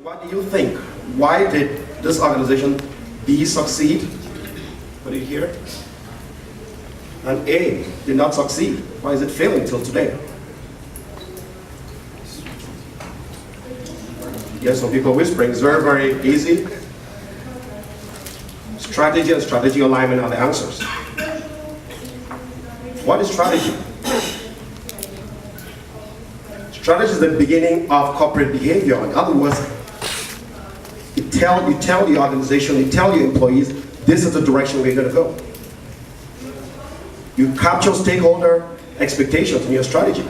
What do you think? Why did this organization B succeed? Put it here. And A did not succeed. Why is it failing till today? Yes, some people whispering. It's very, very easy. Strategy and strategy alignment are the answers. What is strategy? Strategy is the beginning of corporate behavior. In other words, you tell the organization, you tell your employees, this is the direction we're going to go. You capture stakeholder expectations in your strategy.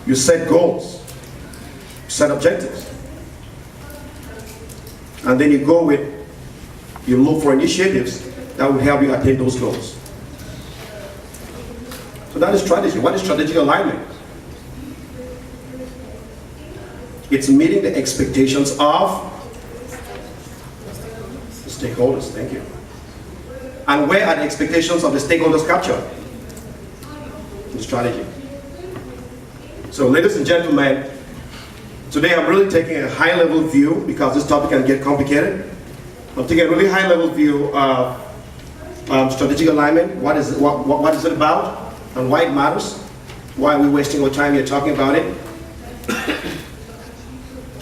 You set goals, you set objectives. And then you look for initiatives that will help you attain those goals. So that is strategy. What is strategic alignment? It's meeting the expectations of the stakeholders. Thank you. And where are the expectations of the stakeholders captured? In strategy. So ladies and gentlemen, today I'm really taking a high-level view because this topic can get complicated. I'm taking a really high-level view of strategic alignment. What is it about and why it matters? Why are we wasting our time here talking about it?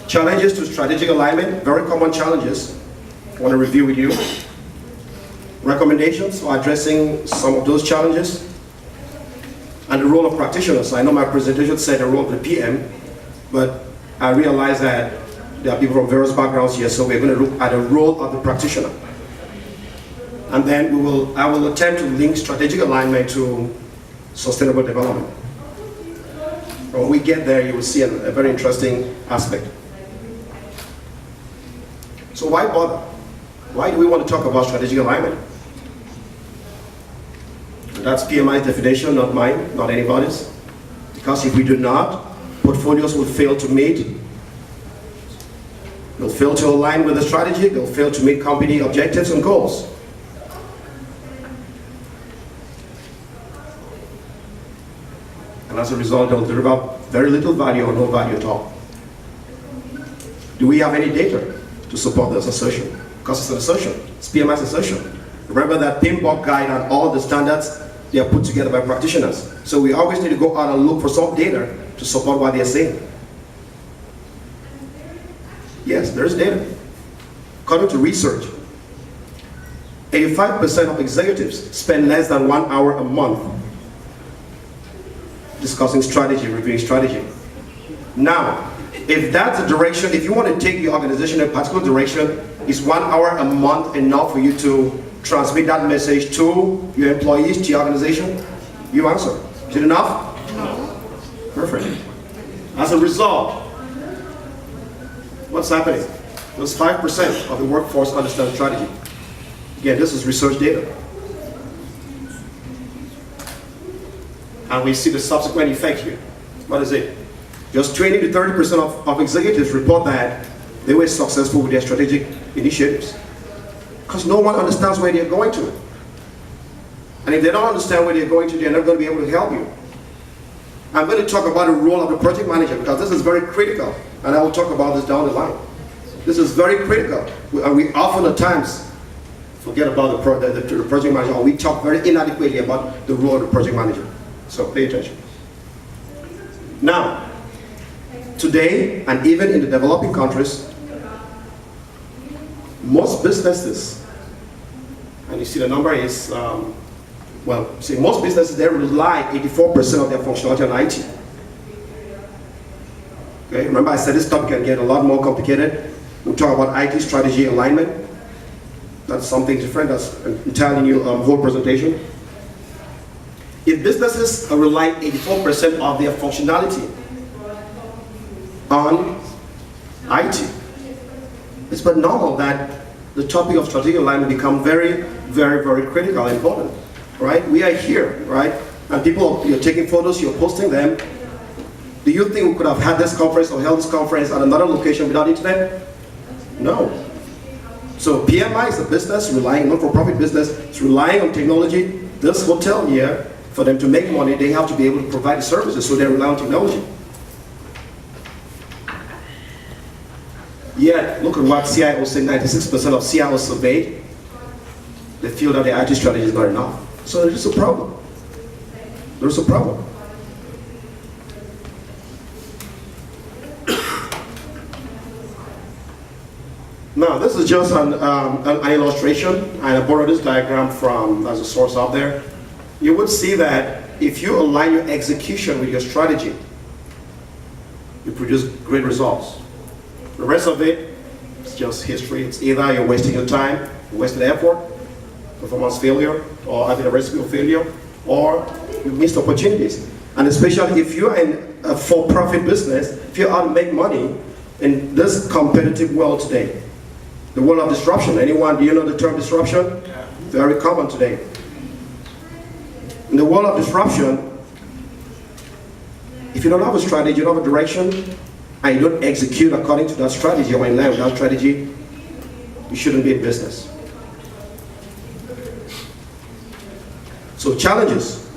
Challenges to strategic alignment, very common challenges. I want to review with you. Recommendations for addressing some of those challenges. And the role of practitioners. I know my presentation said the role of the PM, but I realize that there are people from various backgrounds here, so we're going to look at the role of the practitioner. And then I will attempt to link strategic alignment to sustainable development. When we get there, you will see a very interesting aspect. So why bother? Why do we want to talk about strategic alignment? That's PMI's definition, not mine, not anybody's. Because if we do not, portfolios will fail to meet. They'll fail to align with the strategy. They'll fail to meet company objectives and goals. And as a result, they'll deliver very little value or no value at all. Do we have any data to support this assertion? Because it's an assertion. It's PMI's assertion. Remember that PMBOK guide and all the standards, they are put together by practitioners. So we always need to go out and look for some data to support what they're saying. Yes, there's data. According to research, 85% of executives spend less than 1 hour a month discussing strategy, reviewing strategy. Now, if that's the direction, if you want to take your organization in a particular direction, is 1 hour a month enough for you to transmit that message to your employees, to your organization? You answer. Is it enough? No. Perfect. As a result, what's happening? Those 5% of the workforce understand strategy. Again, this is research data. And we see the subsequent effect here. What is it? Just 20 to 30% of executives report that they were successful with their strategic initiatives. Because no one understands where they're going to. And if they don't understand where they're going to, they're not going to be able to help you. I'm going to talk about the role of the project manager because this is very critical. And I will talk about this down the line. This is very critical. We often at times forget about the project manager, or we talk very inadequately about the role of the project manager. So pay attention. Now, today, and even in the developing countries, most businesses, and you see the number is, most businesses, they rely 84% of their functionality on IT. Okay, remember I said this topic can get a lot more complicated. We'll talk about IT strategy alignment. That's something different, that's an entirely new whole presentation. If businesses rely 84% of their functionality on IT, it's but normal that the topic of strategic alignment become very, very, very critical and important, right? We are here, right? And people, you're taking photos, you're posting them. Do you think we could have had this conference or held this conference at another location without internet? No. So PMI is a business relying, not-for-profit business, it's relying on technology. This hotel here, for them to make money, they have to be able to provide the services, so they rely on technology. Yet, look at what CIOs say, 96% of CIOs surveyed, they feel that the IT strategy is not enough. So there's a problem. There's a problem. Now, this is just an illustration, and I borrowed this diagram from as a source out there. You would see that if you align your execution with your strategy, you produce great results. The rest of it is just history. It's either you're wasting your time, wasted effort, performance failure, or having a recipe of failure, or you missed opportunities. And especially if you're in a for-profit business, if you're out to make money in this competitive world today, the world of disruption. Anyone, do you know the term disruption? Yeah. Very common today. In the world of disruption, if you don't have a strategy, you don't have a direction, and you don't execute according to that strategy, or in line with that strategy, you shouldn't be in business. So challenges.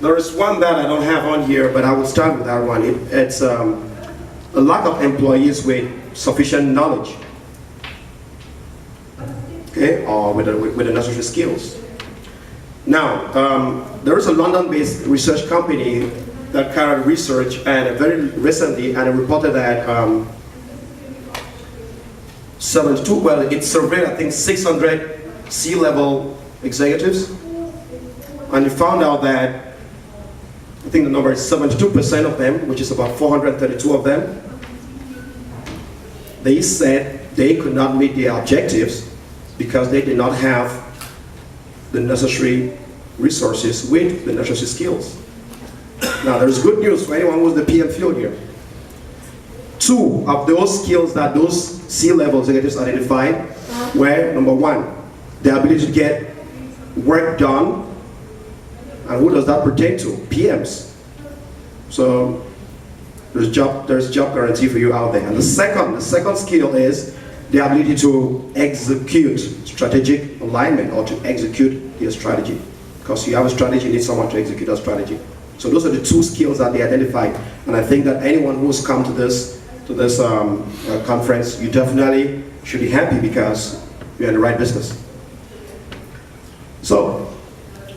There is one that I don't have on here, but I will start with that one. It's a lack of employees with sufficient knowledge, okay, or with the necessary skills. Now, there is a London-based research company that carried research, and very recently, and it reported that 72, well, it surveyed, I think, 600 C-level executives, and it found out that, I think the number is 72% of them, which is about 432 of them, they said they could not meet their objectives because they did not have the necessary resources with the necessary skills. Now, there's good news for anyone who's the PM field here. 2 of those skills that those C-level executives identified were, number 1, the ability to get work done. And who does that pertain to? PMs. So there's job guarantee for you out there. And the second skill is the ability to execute strategic alignment, or to execute your strategy. Because you have a strategy, you need someone to execute that strategy. So those are the 2 skills that they identified. And I think that anyone who's come to this conference, you definitely should be happy because you're in the right business. So,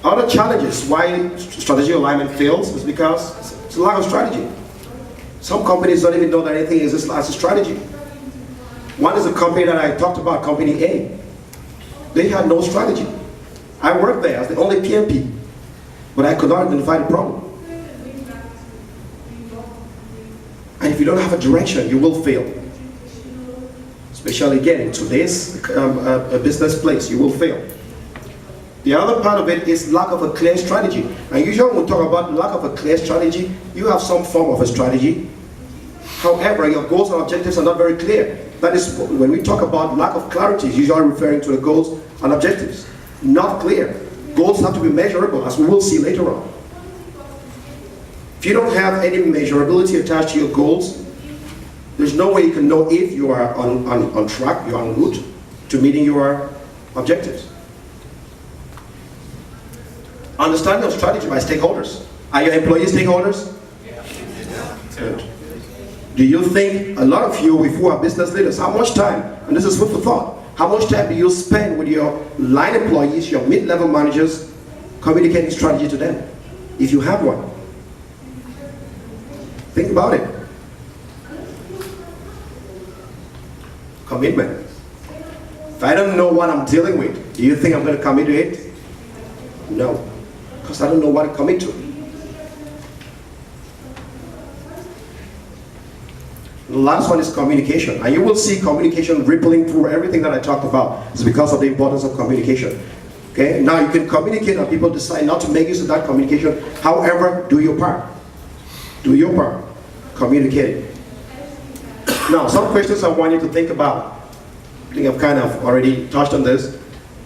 other challenges why strategic alignment fails is because it's a lack of strategy. Some companies don't even know that anything exists as a strategy. One is a company that I talked about, Company A. They had no strategy. I worked there as the only PMP, but I could not identify the problem. And if you don't have a direction, you will fail. Especially again in today's business place, you will fail. The other part of it is lack of a clear strategy. And usually when we talk about lack of a clear strategy, you have some form of a strategy. However, your goals and objectives are not very clear. That is, when we talk about lack of clarity, it's usually referring to the goals and objectives. Not clear. Goals have to be measurable, as we will see later on. If you don't have any measurability attached to your goals, there's no way you can know if you are on track, you're en route to meeting your objectives. Understanding of strategy by stakeholders. Are your employees stakeholders? Yeah. Good. Do you think, a lot of you, if you are business leaders, how much time, and this is food for thought, how much time do you spend with your line employees, your mid-level managers, communicating strategy to them, if you have one? Think about it. Commitment. If I don't know what I'm dealing with, do you think I'm going to commit to it? No, because I don't know what to commit to. The last one is communication, and you will see communication rippling through everything that I talked about. It's because of the importance of communication. Okay, now you can communicate and people decide not to make use of that communication. However, do your part. Do your part. Communicate it. Now, some questions I want you to think about. I think I've kind of already touched on this.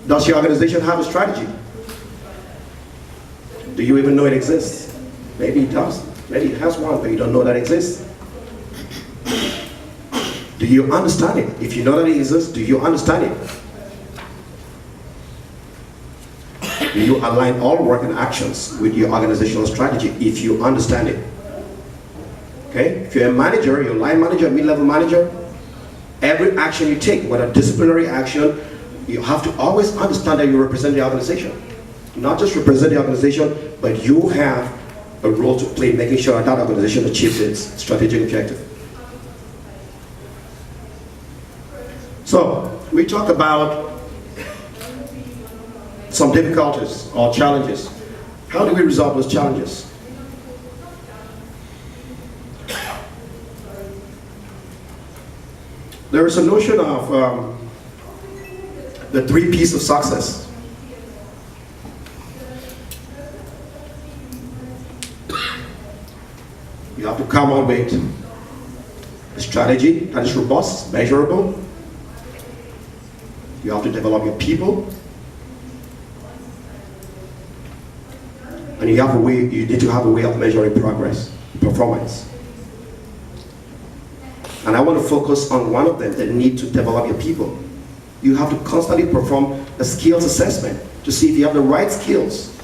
Does your organization have a strategy? Do you even know it exists? Maybe it does. Maybe it has one, but you don't know that it exists. Do you understand it? If you know that it exists, do you understand it? Do you align all work and actions with your organizational strategy if you understand it? Okay? If you're a manager, you're a line manager, mid-level manager, every action you take, whether disciplinary action, you have to always understand that you represent the organization. Not just represent the organization, but you have a role to play in making sure that organization achieves its strategic objective. So, we talked about some difficulties or challenges. How do we resolve those challenges? There is a notion of the 3 P's of success. You have to come up with a strategy that is robust, measurable. You have to develop your people. And you need to have a way of measuring progress, performance. And I want to focus on one of them, the need to develop your people. You have to constantly perform a skills assessment to see if you have the right skills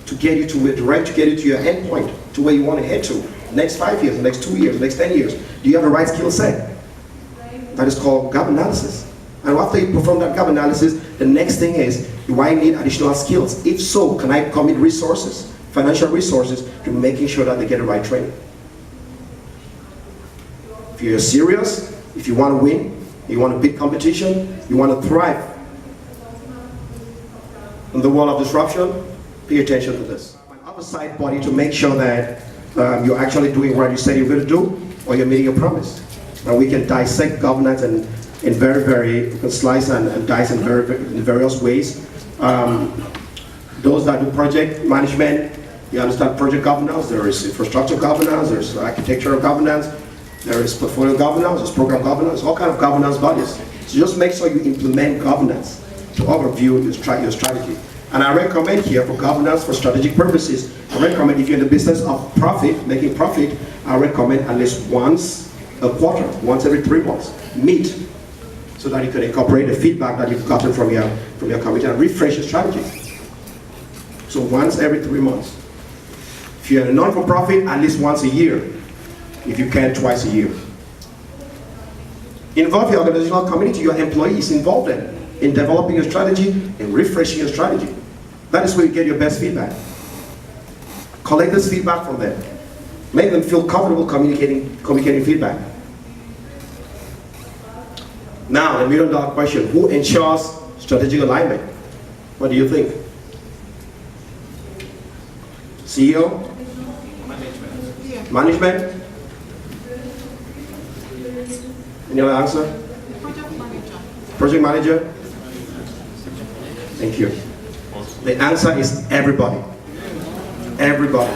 to get you to your end point, to where you want to head to. Next 5 years, the next 2 years, the next 10 years. Do you have the right skill set? That is called gap analysis. And after you perform that gap analysis, the next thing is, do I need additional skills? If so, can I commit resources, financial resources, to making sure that they get the right training? If you're serious, if you want to win, you want to beat competition, you want to thrive in the world of disruption, pay attention to this. An oversight body to make sure that you're actually doing what you said you're going to do, or you're meeting your promise. And we can dissect governance in very slice and dice in various ways. Those that do project management, you understand project governance. There is infrastructure governance, there's architectural governance, there is portfolio governance, there's program governance, all kinds of governance bodies. So just make sure you implement governance to overview your strategy. And I recommend here for governance for strategic purposes, I recommend if you're in the business of profit, making profit, I recommend at least once a quarter, once every 3 months, meet so that you can incorporate the feedback that you've gotten from your committee and refresh your strategy. So once every 3 months. If you're a non-for-profit, at least once a year. If you can, twice a year. Involve your organizational community, your employees, involve them in developing your strategy and refreshing your strategy. That is where you get your best feedback. Collect this feedback from them. Make them feel comfortable communicating feedback. Now, the $1 million question, who ensures strategic alignment? What do you think? CEO? Management. Management? Any other answer? Project manager. Project manager? Thank you. The answer is everybody. Everybody.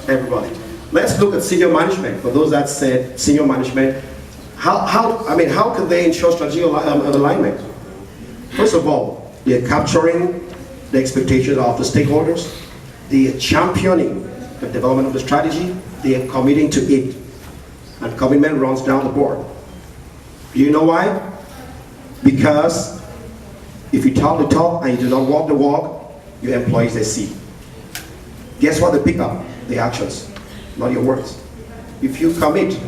Everybody. Let's look at senior management. For those that said senior management, how can they ensure strategic alignment? First of all, they're capturing the expectations of the stakeholders. They are championing the development of the strategy. They are committing to it. And commitment runs down the board. Do you know why? Because if you talk the talk and you do not walk the walk, your employees, they see. Guess what they pick up? The actions, not your words. If you commit,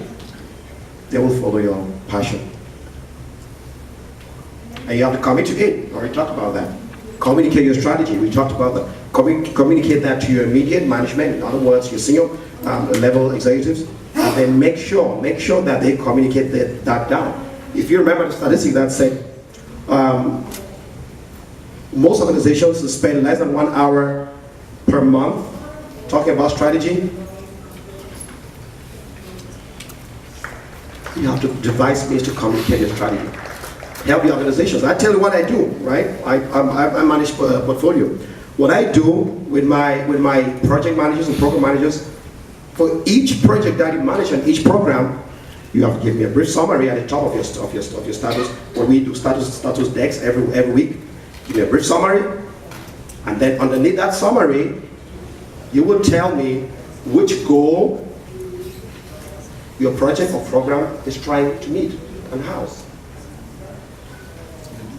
they will follow your passion. And you have to commit to it. We already talked about that. Communicate your strategy. We talked about that. Communicate that to your immediate management, in other words, your senior level executives, and then make sure that they communicate that down. If you remember the statistic that said most organizations spend less than 1 hour per month talking about strategy. You have to devise ways to communicate your strategy. Help the organizations. I tell you what I do, right? I manage portfolio. What I do with my project managers and program managers, for each project that you manage and each program, you have to give me a brief summary at the top of your status. When we do status decks every week, give me a brief summary, and then underneath that summary, you will tell me which goal your project or program is trying to meet and how.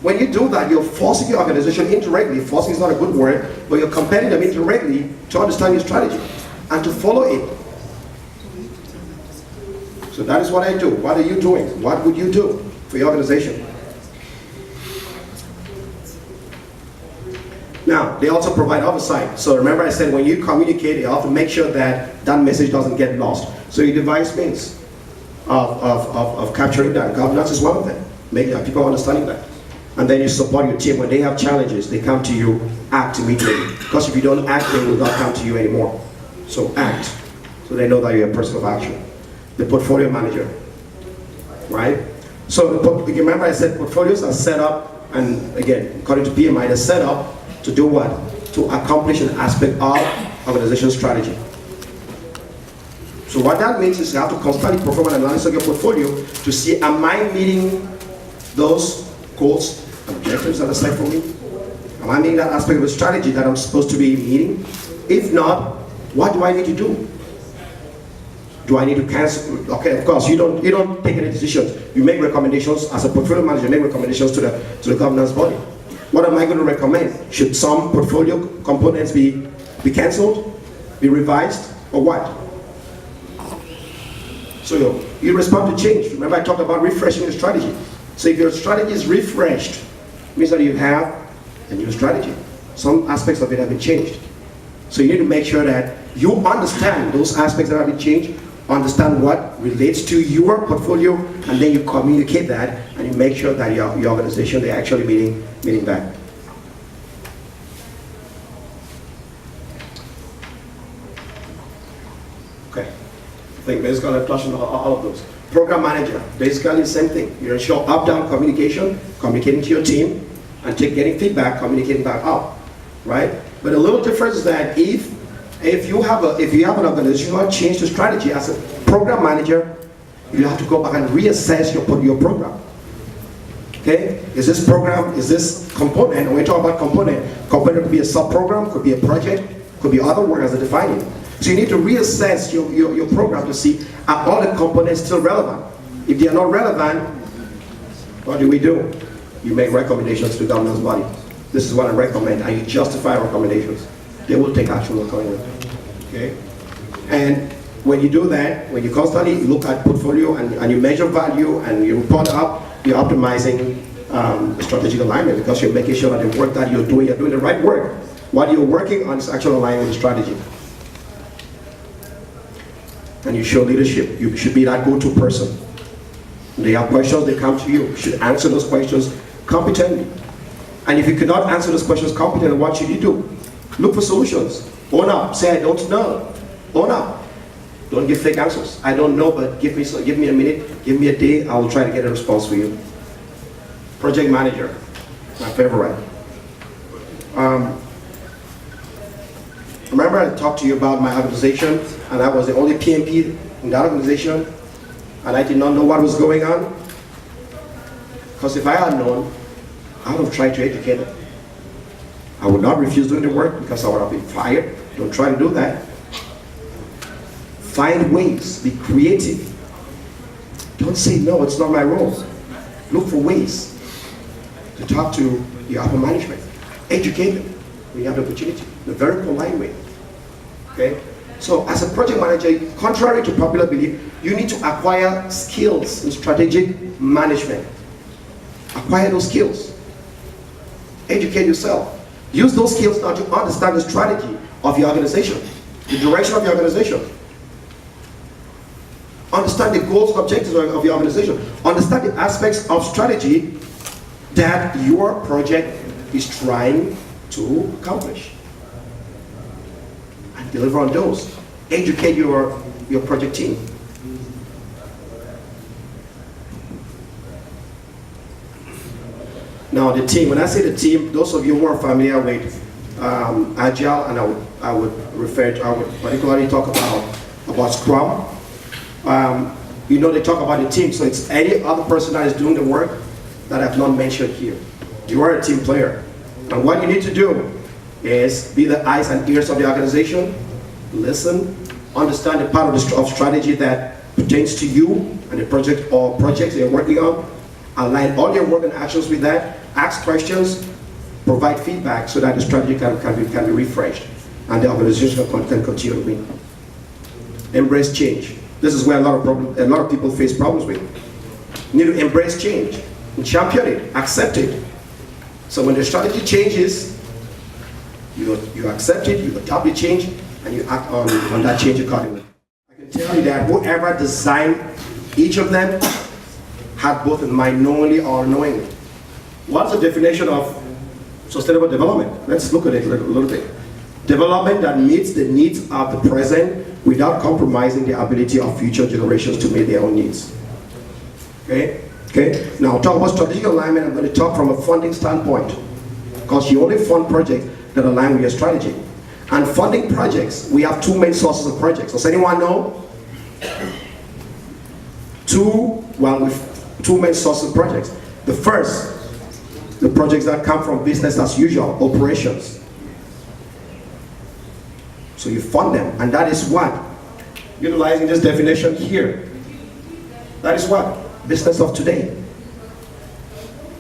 When you do that, you're forcing your organization indirectly, forcing is not a good word, but you're compelling them indirectly to understand your strategy and to follow it. So that is what I do. What are you doing? What would you do for your organization? Now, they also provide oversight. So remember I said when you communicate, you have to make sure that that message doesn't get lost. So you devise means of capturing that. Governance is one of them. Make people understanding that. And then you support your team. When they have challenges, they come to you, act immediately. Because if you don't act, they will not come to you anymore. So act. So they know that you're a person of action. The portfolio manager, right? So remember I said portfolios are set up, and again, according to PMI, they're set up to do what? To accomplish an aspect of organization strategy. So what that means is you have to constantly perform an analysis of your portfolio to see, am I meeting those goals and objectives that are set for me? Am I meeting that aspect of the strategy that I'm supposed to be meeting? If not, what do I need to do? Do I need to cancel? Okay, of course, you don't take any decisions. You make recommendations as a portfolio manager. You make recommendations to the governance body. What am I going to recommend? Should some portfolio components be canceled, be revised, or what? So you respond to change. Remember I talked about refreshing your strategy. So if your strategy is refreshed, it means that you have a new strategy. Some aspects of it have been changed. So you need to make sure that you understand those aspects that have been changed, understand what relates to your portfolio, and then you communicate that, and you make sure that your organization, they're actually meeting that. Okay, I think basically I've touched on all of those. Program manager, basically the same thing. You ensure up-down communication, communicating to your team, and getting feedback, communicating back up, right? But a little difference is that if you have an organizational change to strategy as a program manager, you have to go back and reassess your program. Okay? Is this component, when we talk about component could be a sub-program, could be a project, could be other work as a defining. So you need to reassess your program to see, are all the components still relevant? If they are not relevant, what do? You make recommendations to the governance body. This is what I recommend, and you justify recommendations. They will take action accordingly. Okay? And when you do that, when you constantly look at portfolio and you measure value and you report up, you're optimizing the strategic alignment, because you're making sure that the work that you're doing the right work. What you're working on is actually aligning with the strategy. And you show leadership. You should be that go-to person. When they have questions, they come to you. You should answer those questions competently. And if you cannot answer those questions competently, what should you do? Look for solutions. Own up. Say, I don't know. Own up. Don't give fake answers. I don't know, but give me a minute, give me a day, I will try to get a response for you. Project manager, my favorite. Remember I talked to you about my organization, and I was the only PMP in that organization, and I did not know what was going on? Because if I had known, I would have tried to educate them. I would not refuse doing the work because I would have been fired. Don't try to do that. Find ways, be creative. Don't say, no, it's not my role. Look for ways to talk to your upper management. Educate them when you have the opportunity, in a very polite way. Okay? So as a project manager, contrary to popular belief, you need to acquire skills in strategic management. Acquire those skills. Educate yourself. Use those skills now to understand the strategy of your organization, the direction of your organization. Understand the goals and objectives of your organization. Understand the aspects of strategy that your project is trying to accomplish. And deliver on those. Educate your project team. Now the team, when I say the team, those of you who are familiar with Agile, and I would particularly talk about Scrum. They talk about the team, so it's any other person that is doing the work that I've not mentioned here. You are a team player. And what you need to do is be the eyes and ears of the organization, listen, understand the part of strategy that pertains to you and the project or projects you're working on, align all your work and actions with that, ask questions, provide feedback so that the strategy can be refreshed and the organization can continue to win. Embrace change. This is where a lot of people face problems with. You need to embrace change, and champion it, accept it. So when the strategy changes, you accept it, you adopt the change, and you act on that change accordingly. I can tell you that whoever designed each of them had both in mind knowingly or unknowingly. What's the definition of sustainable development? Let's look at it a little bit. Development that meets the needs of the present without compromising the ability of future generations to meet their own needs. Okay? Now, I'll talk about strategic alignment. I'm going to talk from a funding standpoint, because you only fund projects that align with your strategy. And funding projects, we have two main sources of projects. Does anyone know? Two main sources of projects. The first, the projects that come from business as usual, operations. So you fund them, and that is what? Utilizing this definition here. That is what? Business of today.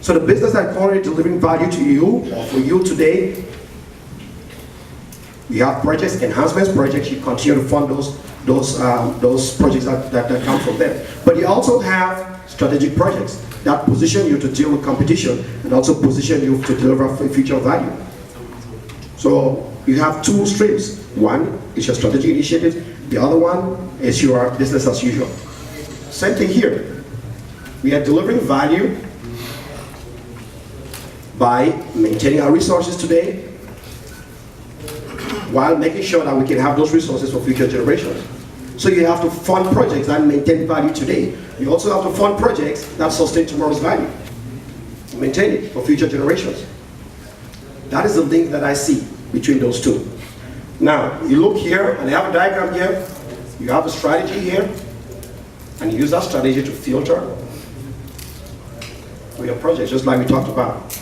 So the business that currently delivering value to you, or for you today, you have projects, enhancements projects, you continue to fund those projects that come from them. But you also have strategic projects that position you to deal with competition and also position you to deliver future value. So you have two streams. One is your strategic initiative, the other one is your business as usual. Same thing here. We are delivering value by maintaining our resources today while making sure that we can have those resources for future generations. So you have to fund projects that maintain value today. You also have to fund projects that sustain tomorrow's value, maintain it for future generations. That is the link that I see between those two. Now, you look here, and I have a diagram here. You have a strategy here, and you use that strategy to filter for your projects, just like we talked about.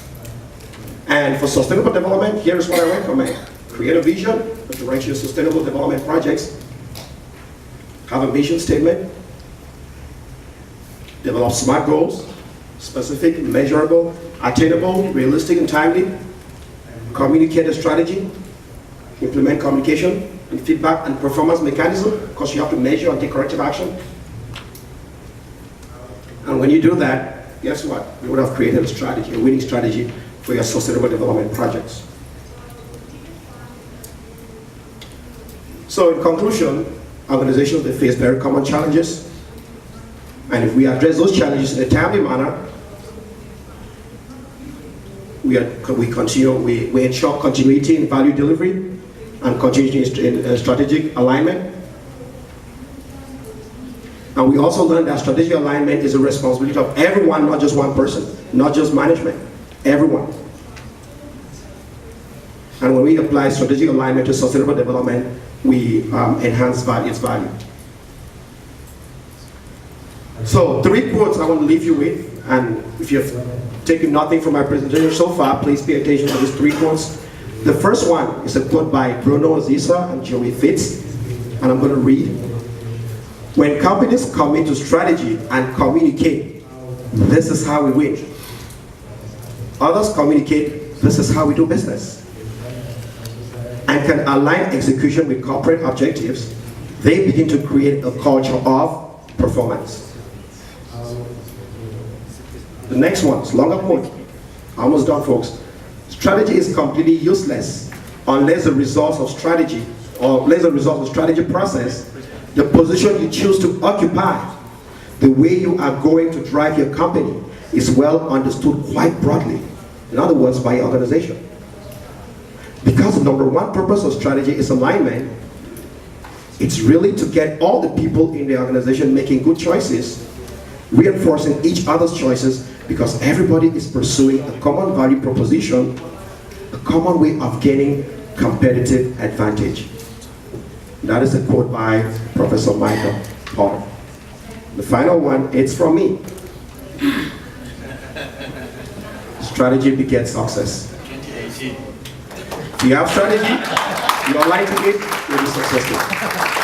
And for sustainable development, here's what I recommend. Create a vision that directs your sustainable development projects. Have a mission statement. Develop SMART goals, specific, measurable, attainable, realistic, and timely. Communicate a strategy. Implement communication and feedback and performance mechanism, because you have to measure and take corrective action. And when you do that, guess what? You would have created a strategy, a winning strategy for your sustainable development projects. So in conclusion, organizations, they face very common challenges. And if we address those challenges in a timely manner, we ensure continuity in value delivery and continuity in strategic alignment. And we also learned that strategic alignment is a responsibility of everyone, not just one person, not just management, everyone. And when we apply strategic alignment to sustainable development, we enhance its value. So 3 quotes I want to leave you with, and if you've taken nothing from my presentation so far, please pay attention to these 3 quotes. The first one is a quote by Bruno Zisa and Joey Fitz, and I'm going to read. When companies commit to strategy and communicate, this is how we win. Others communicate, this is how we do business. And can align execution with corporate objectives, they begin to create a culture of performance. The next one is longer quote. Almost done, folks. Strategy is completely useless unless the results of strategy, or unless the result of strategy process, the position you choose to occupy, the way you are going to drive your company is well understood quite broadly. In other words, by your organization. Because the number one purpose of strategy is alignment, it's really to get all the people in the organization making good choices, reinforcing each other's choices, because everybody is pursuing a common value proposition, a common way of gaining competitive advantage. That is a quote by Professor Michael Porter. The final one, it's from me. Strategy begets success. 2018. If you have strategy, you are likely to be successful.